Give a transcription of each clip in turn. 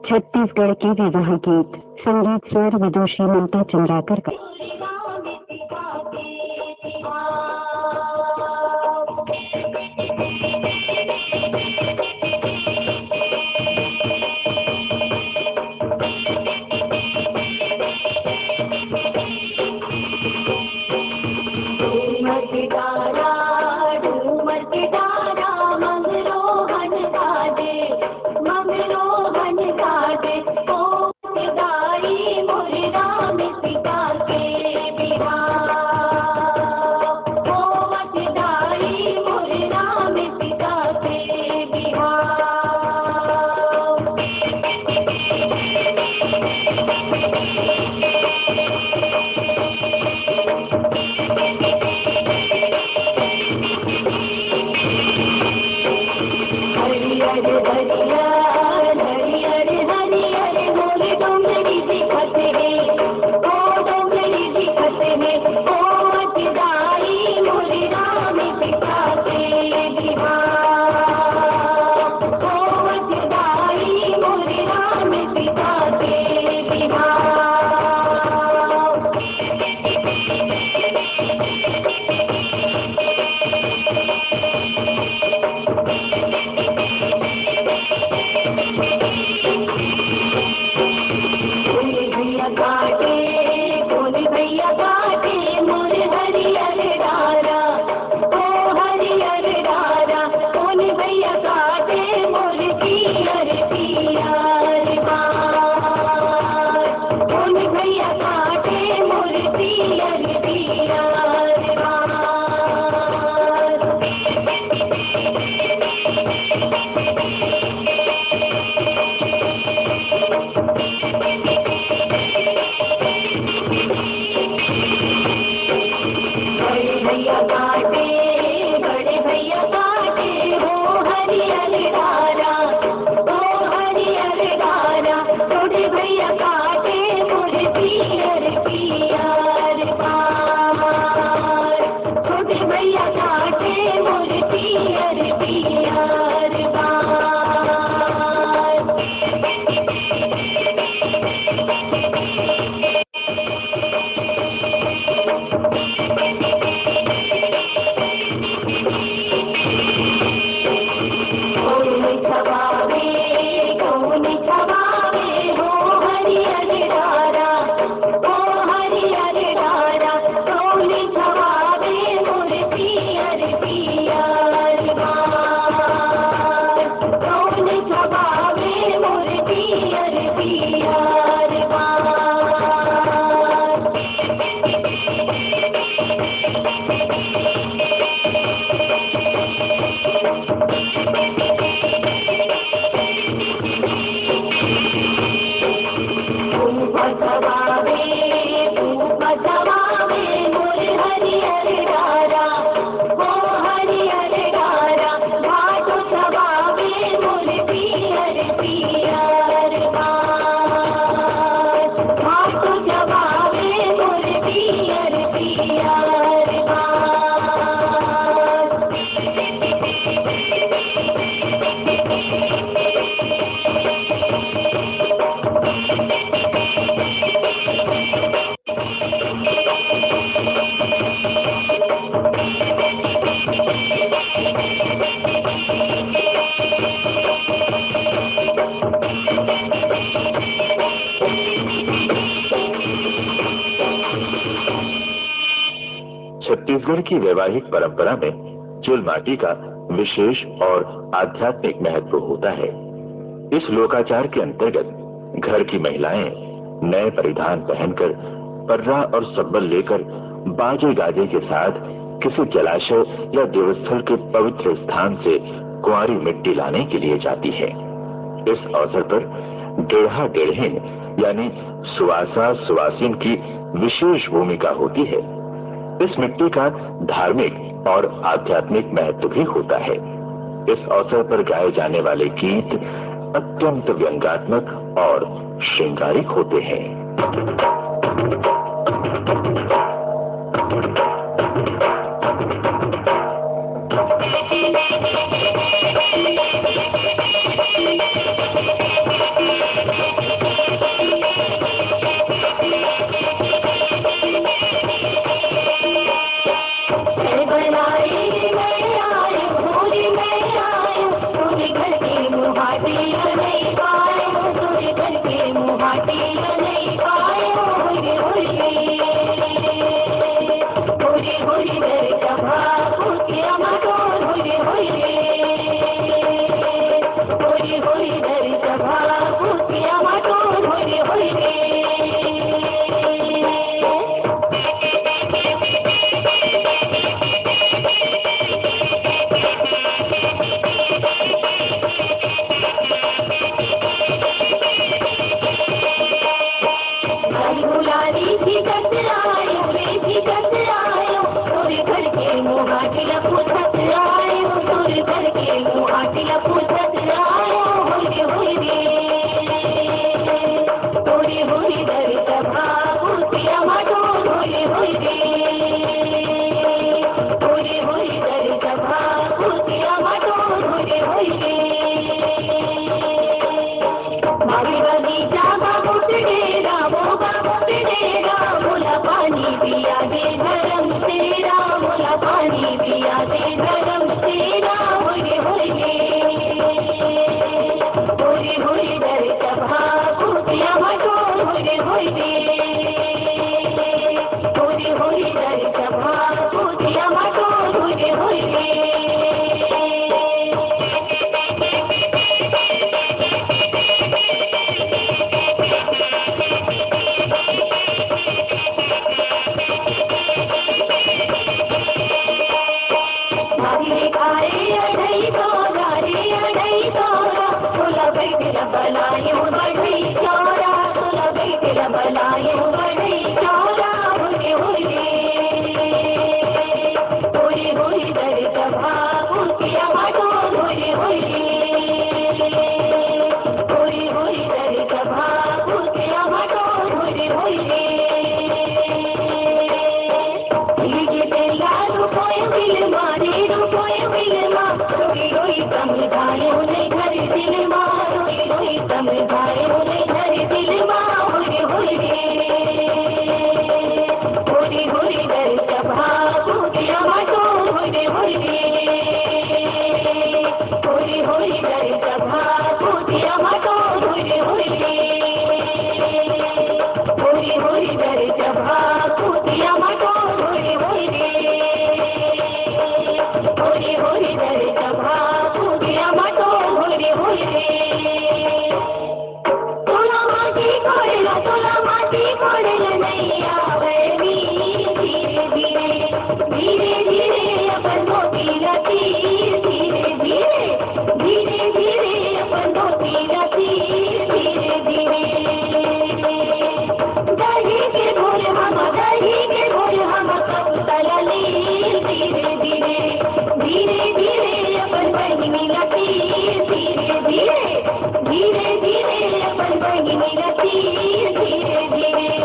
छत्तीसगढ़ के विवाह गीत, संगीत स्वर विदुषी ममता चंद्राकर का। छत्तीसगढ़ की वैवाहिक परंपरा में चुल माटी का विशेष और आध्यात्मिक महत्व होता है। इस लोकाचार के अंतर्गत घर की महिलाएं नए परिधान पहनकर पर्रा और सब्बल लेकर बाजे गाजे के साथ किसी जलाशय या देवस्थल के पवित्र स्थान से कुंवारी मिट्टी लाने के लिए जाती है। इस अवसर पर डेढ़ा डेढ़िन यानी सुवासा सुवासिन की विशेष भूमिका होती है। इस मिट्टी का धार्मिक और आध्यात्मिक महत्व भी होता है। इस अवसर पर गाए जाने वाले गीत अत्यंत व्यंग्यात्मक और श्रृंगारिक होते हैं। मावी बगीचा बाबूत डेरा वो बाबूत डेरा बोला पानी पिया दे धर्म तेरा बोला पानी पिया दे धर्म तेरा होए होए होए होए डर सभा कुतिया मटो होए होए होए होए डर सभा कुतिया मटो होए होए बलायो बढ़ई चौरा तुला बेटिया बलायो बढ़ई चौरा होए होए होए होए डर सभा कुतिया मटो होए होए होए होए डर सभा कुतिया मटो होए होए समझायो नहीं घर दिल मारो समझायो नहीं घर दिल मारो होए होए होए डर सभा कुतिया मटो होए होए होए होए डर सभा कुतिया मटो होए होए होए होए डर सभा कुतिया मटो होए होए होए होए डर सभा कुतिया मटो होए होए तोला माटी कोड़ेला नहीं आवे धीरे धीरे धीरे धीरे अपन मोती रती धीरे धीरे धीरे धीरे अपन मोती रती धीरे धीरे दही के घोर हम कब तलली धीरे धीरे धीरे धीरे अपन बहिनी लती धीरे धीरे धीरे धीरे अपन बहिनी लती धीरे धीरे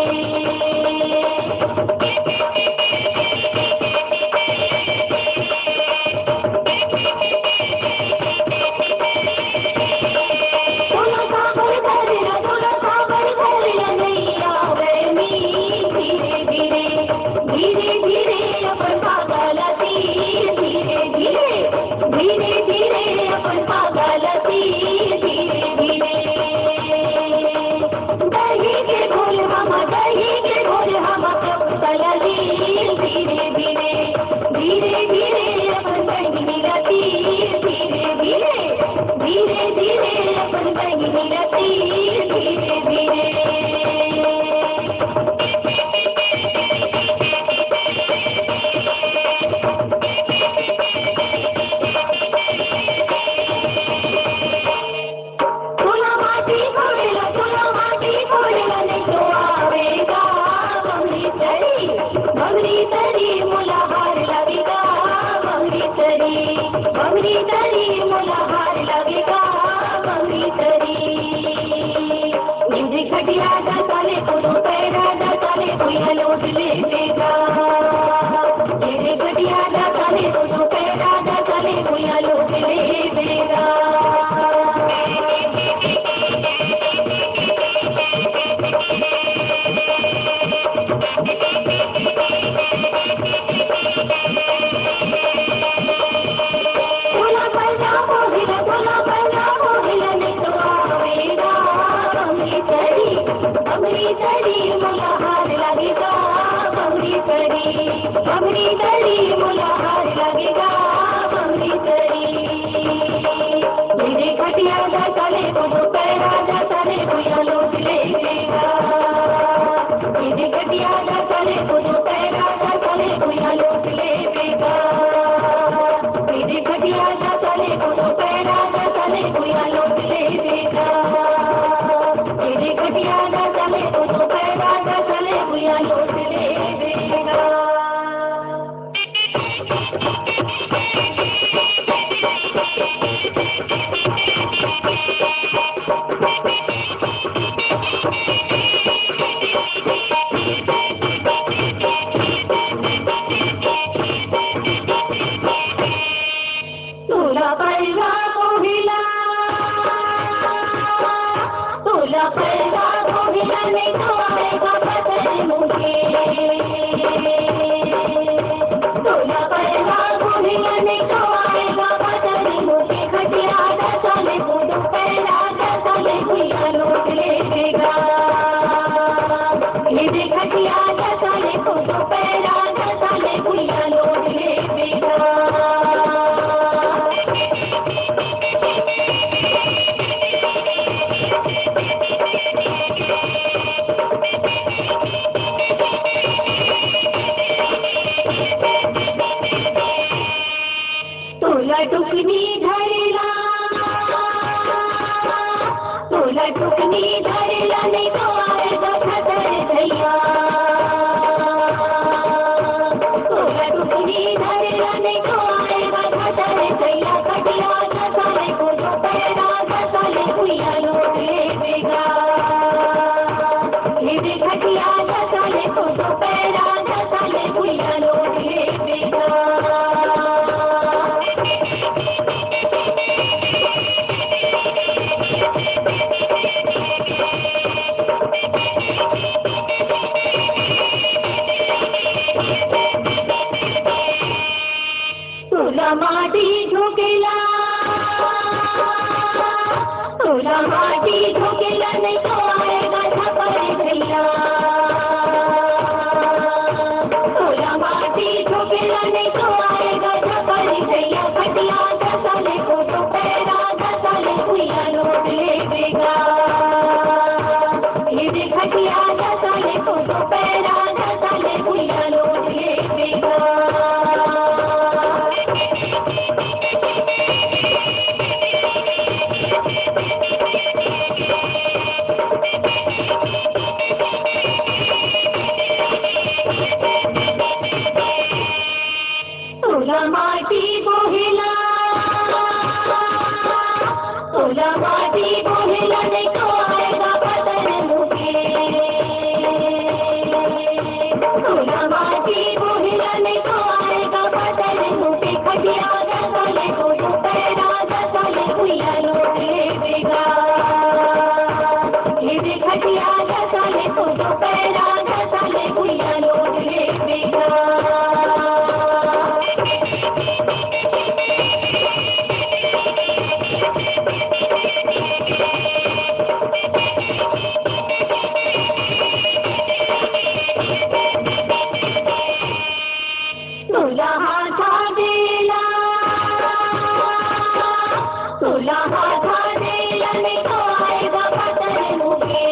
तोला पैदा कोहिला नहीं तो आएगा बदल मुझे तोला पैदा कोहिला नहीं तो आएगा बदल मुझे खटिया दसाले बुदू पैदा दसाले भैया लौट लेगा ये खटिया दसाले बुदू पैदा दसाले भैया लौट लेगा टुकनी धरला तोला टुकनी धरला नहीं तो आएगा खतर भैया तोला टुकनी धरला नहीं तो आएगा खतर भैया खटिया दसाले को जो पैरा दसाले भैया लौट लेगा ये खटिया दसाले को जो पैरा दसाले भैया लौट लेगा माटी झोंकेला तोला माटी झोंकेला नहीं तो आएगा छपरे भैया तोला माटी झोंकेला नहीं तो आएगा छपरे भैया खटिया दसाले को तो पैरा दसाले भैया लौट लेगा ये खटिया दसाले को तो पैरा दसाले भैया लौट लेगा माटी बोहिला तोला माटी बोहिला नहीं तो आएगा बदल मुझे तोला माटी बोहिला नहीं तो आएगा बदल मुझे खटिया दसाले को जो पैरा दसाले भैया लौट लेगा ये खटिया दसाले को जो पैरा दसाले भैया लौट लेगा तोला हाथा देला नहीं तो आएगा बदल मुझे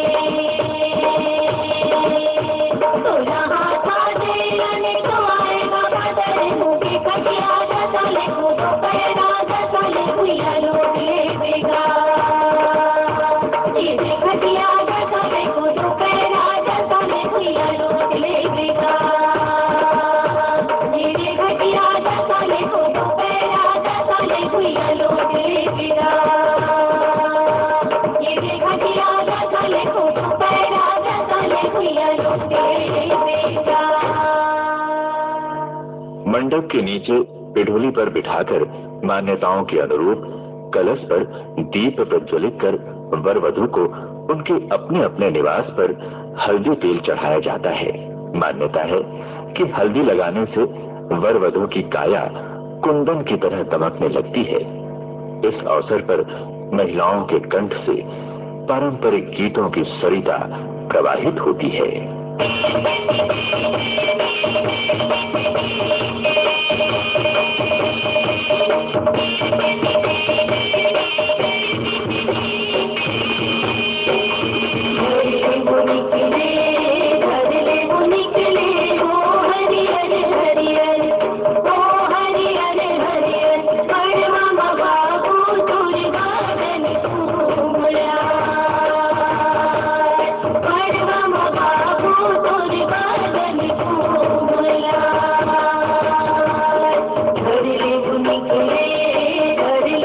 तोला हाथा देला नहीं तो आएगा बदल मुझे खटिया दसाले को तो पैरा दसाले भैया लौट लेगा ये खटिया दसाले को तो पैरा दसाले भैया लौट लेगा खटिया दसाले को तो पैरा दसाले भैया लौट लेगा ये खटिया दसाले को तो पैरा दसाले भैया लौट लेगा मंडप के नीचे पिढोली पर बिठाकर मान्यताओं के अनुरूप कलश पर दीप प्रज्वलित कर वर वधू को उनके अपने अपने निवास पर हल्दी तेल चढ़ाया जाता है। मान्यता है कि हल्दी लगाने से वर वधू की काया कुंदन की तरह दमकने लगती है। इस अवसर पर महिलाओं के कंठ से पारंपरिक गीतों की सरिता प्रवाहित होती है। धर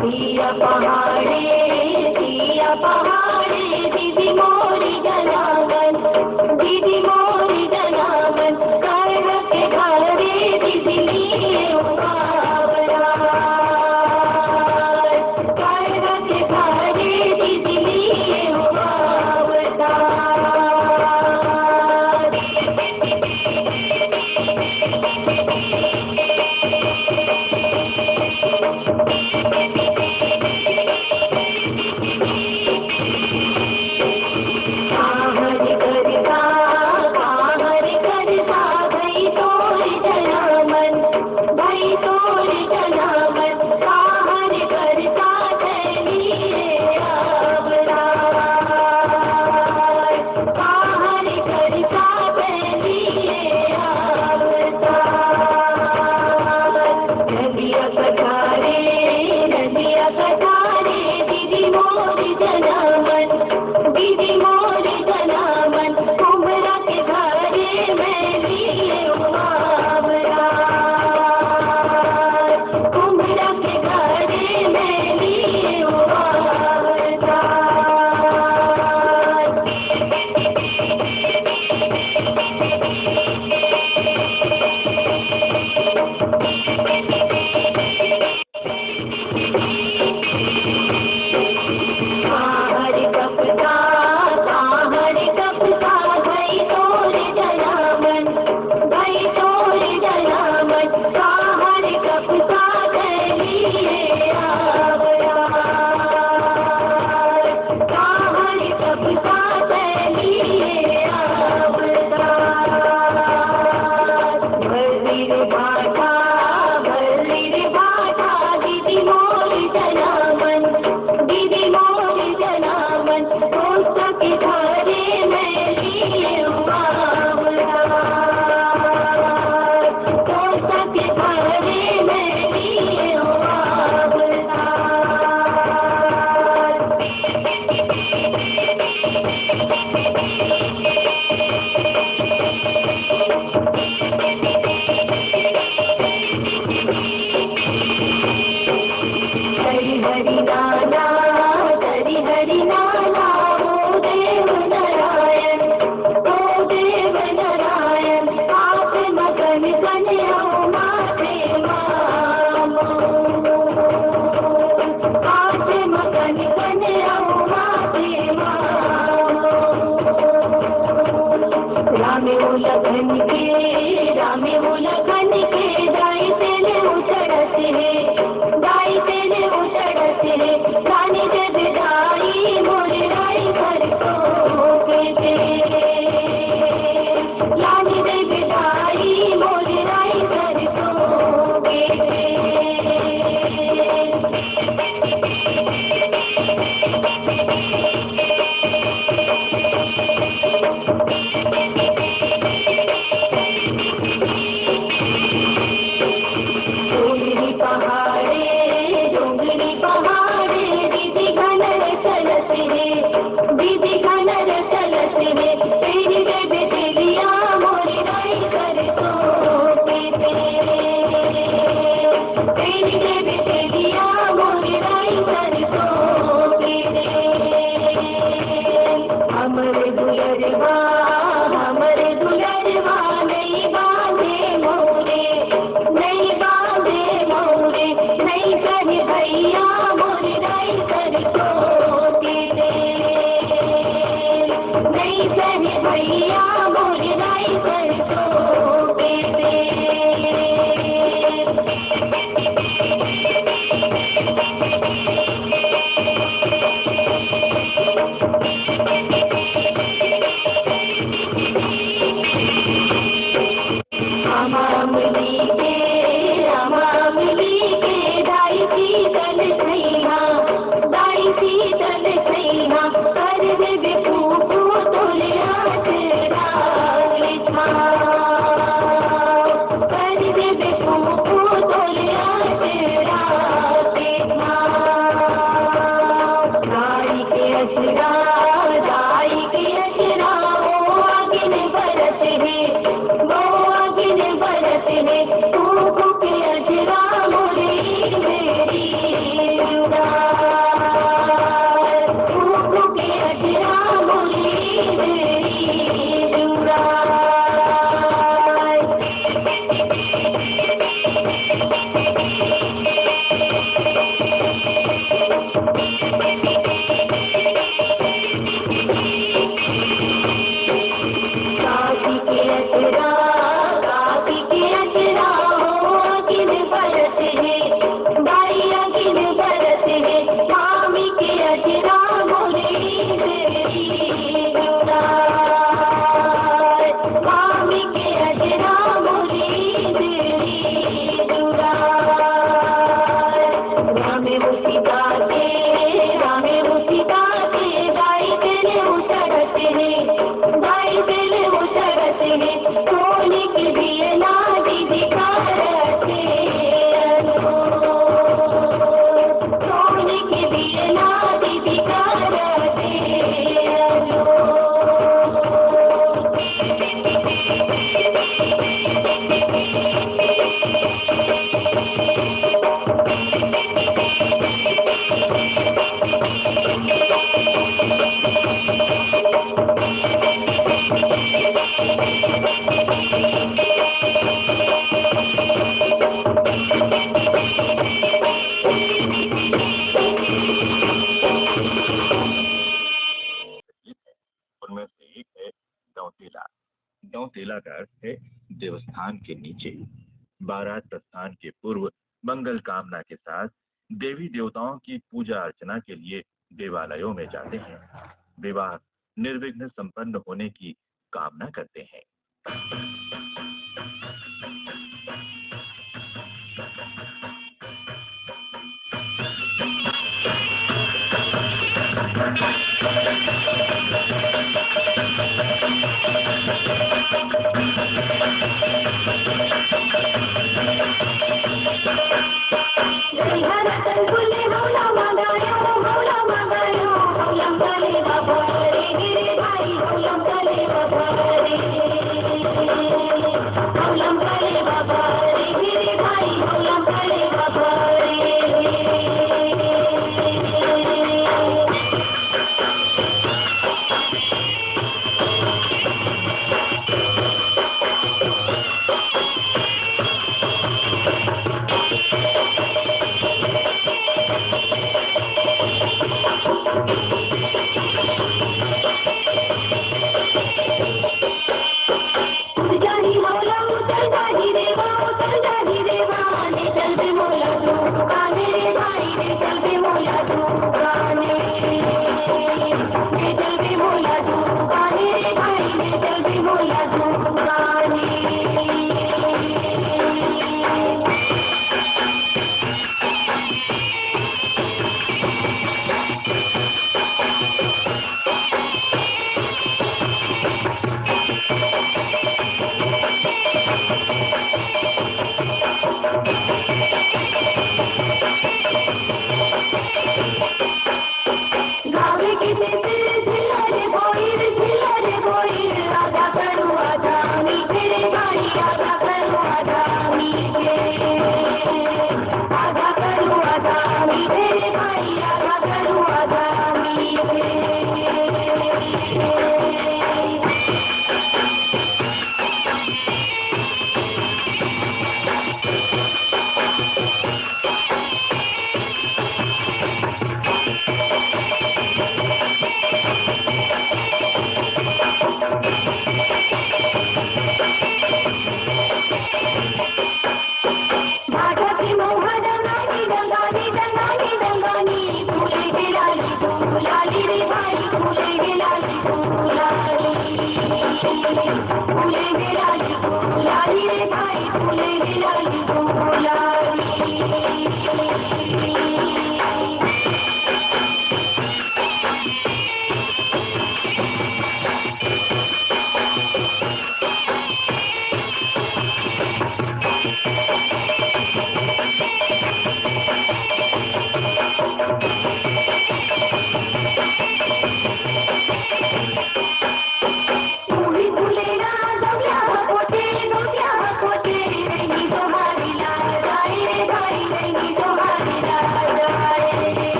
दिया पहाड़े दीदी मोरी जनावन, दीदी मोरी जनावन, कर के घरे दीदी लिए उपावरा, कर के घरे दीदी लिए उपावरा। उनमें से एक है दौतेला। दौतेला का अर्थ है देवस्थान के नीचे। बारात प्रस्थान के पूर्व मंगल कामना के साथ देवी देवताओं की पूजा अर्चना के लिए देवालयों में जाते हैं। विवाह निर्विघ्न संपन्न होने की कामना करते हैं।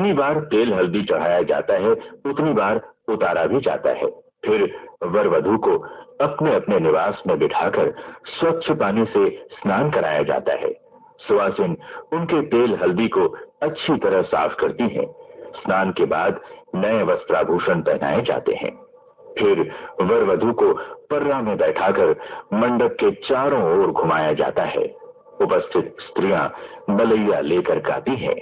जितनी बार तेल हल्दी चढ़ाया जाता है उतनी बार उतारा भी जाता है। फिर वर वधू को अपने अपने निवास में बिठाकर स्वच्छ पानी से स्नान कराया जाता है। सुवासिन उनके तेल हल्दी को अच्छी तरह साफ करती हैं। स्नान के बाद नए वस्त्राभूषण पहनाए जाते हैं। फिर वर वधू को पर्रा में बैठाकर मंडप के चारों ओर घुमाया जाता है। उपस्थित स्त्रियां मलैया लेकर गाती हैं।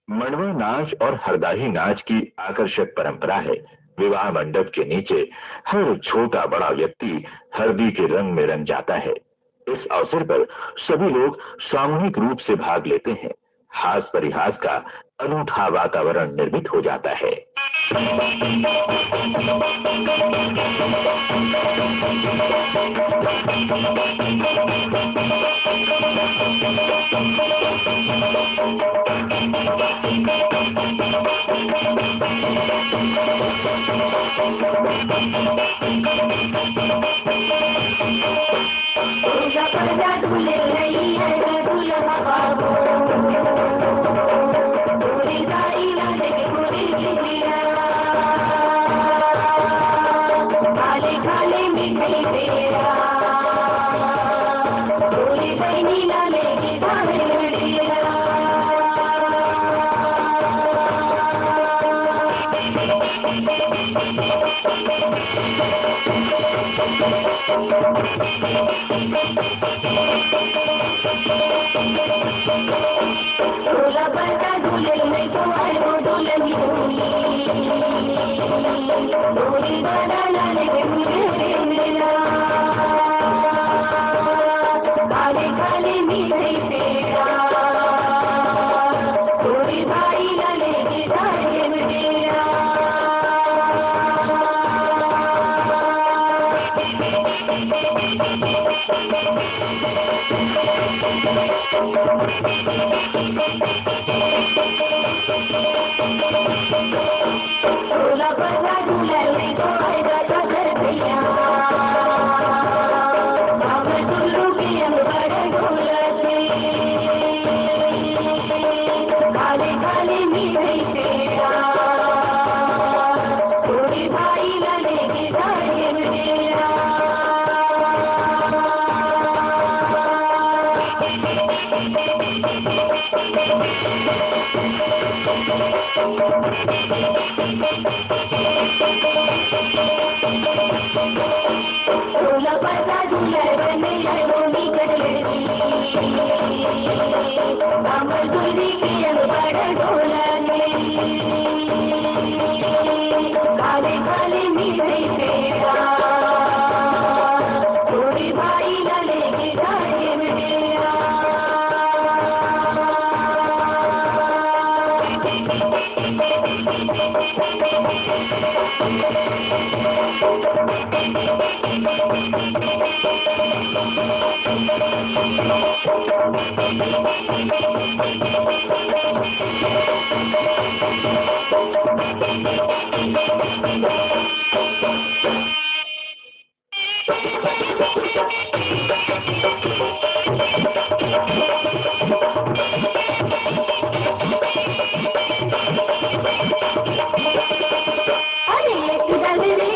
मंडवा नाच और हरदाही नाच की आकर्षक परंपरा है। विवाह मंडप के नीचे हर छोटा बड़ा व्यक्ति हल्दी के रंग में रंग जाता है। इस अवसर पर सभी लोग सामूहिक रूप से भाग लेते हैं। हास परिहास का अनूठा वातावरण निर्मित हो जाता है। दूल्हा पर्दा दूल्हे नहीं है दूल्हा बाबू पूरी दाई लाने के पूरी जिंदगियां खाले खाले मिठाई तेरा पूरी बहनी लाने की धारे लड़िया दूल्हा पर्दा दूल्हे नहीं तो आयो दुल्हन पूरी दादा लाने के मुझे मिला खाले खाले मिठाई तेरा पूरी भाई लाने की धारे लड़िया दूल्हा पर्दा दूल्हा नहीं तो आएगा था घर भैया बाबा दुल्लू की अंबर ढोला से खाले खाले मिठाई तेरा पूरी भाई लाने की धारे लड़िया दूल्हा पर्दा दूल्हा बने रोनी कर लड़की बाबा दुल्ली की अंबर ढोला ने खाले खाले मिठाई तेरा पूरी भाई लाने की धारे लड़िया अरे एक दल रे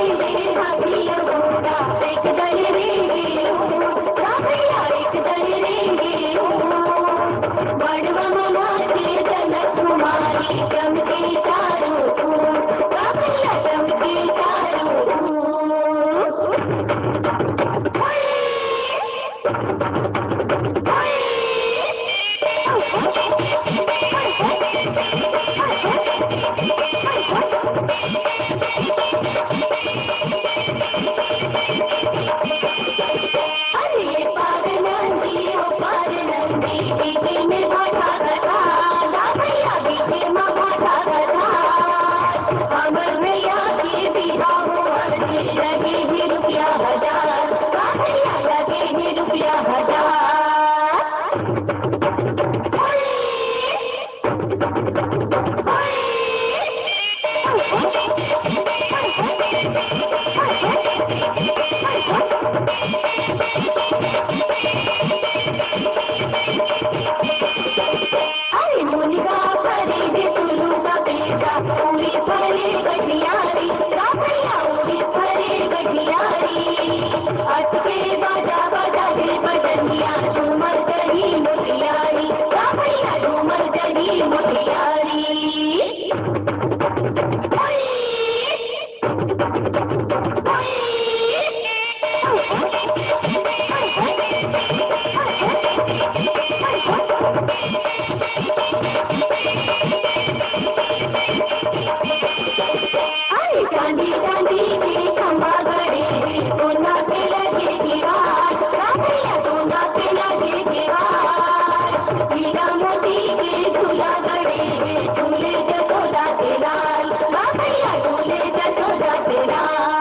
हाथी घोड़ा एक दल रे भैया एक दल रे बड़वा मामा के जनक कुमारी चमके चारों भैया चमके चारों अरे पार नंदी ओ पार नंदी बीचे में बाधा कथा भैया बीचे में बाधा कथा अमर भैया के बिहार लगे ही रुपया 1000 भैया लगे ही रुपया 1000 अरे मुनिका खरीद तुलू का बेटा पूरी फरे गठियारी भैया पूरी फरे गठियारी अटके बाजा बाजा दे बजनिया झूमर जड़ी मोतियारी भैया झूमर जड़ी मोतियारी अरे चांदी चांदी के खंभा गड़े सोना के लगे दीवार भैया सोना के लगे दीवार हीरा मोती के झूला गड़े झूले जसोदा के लाल भैया झूले जसोदा के लाल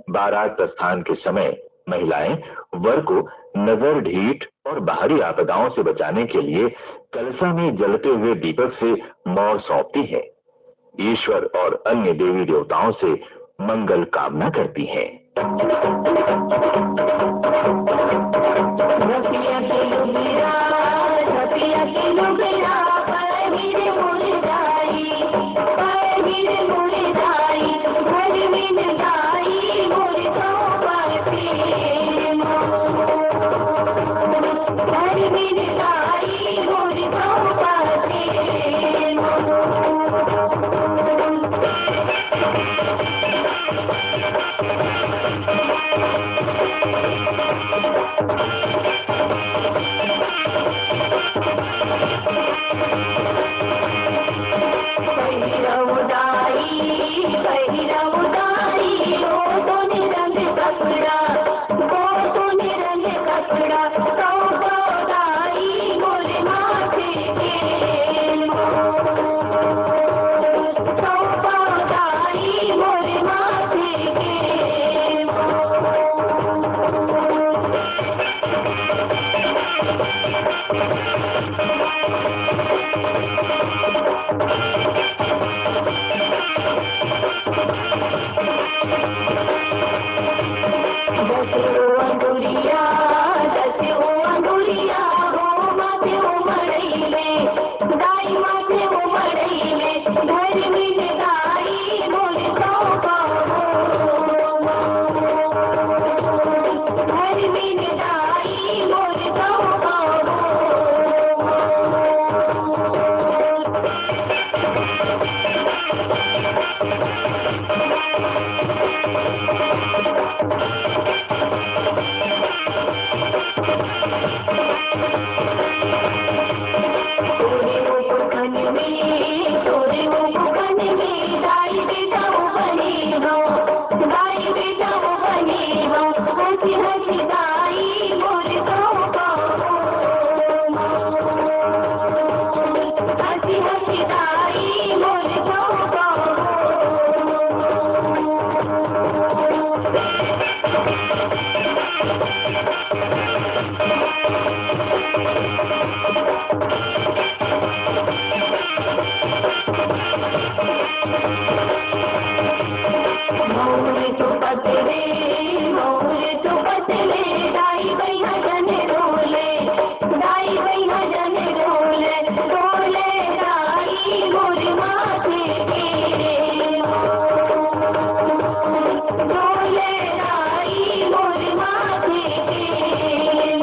बारात प्रस्थान के समय महिलाएं वर को नजर, ढीठ और बाहरी आपदाओं से बचाने के लिए कलशा में जलते हुए दीपक से मौर सौंपती हैं। ईश्वर और अन्य देवी देवताओं से मंगल कामना करती हैं। तोरे वो बात रे मोर चुपत रे दाई भैया जन रोले दाई भैया जन रोले रोले दाई मोर माथे तेरे रोले दाई मोर माथे तेरे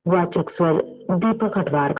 वाचक स्वर दीपक अटवार।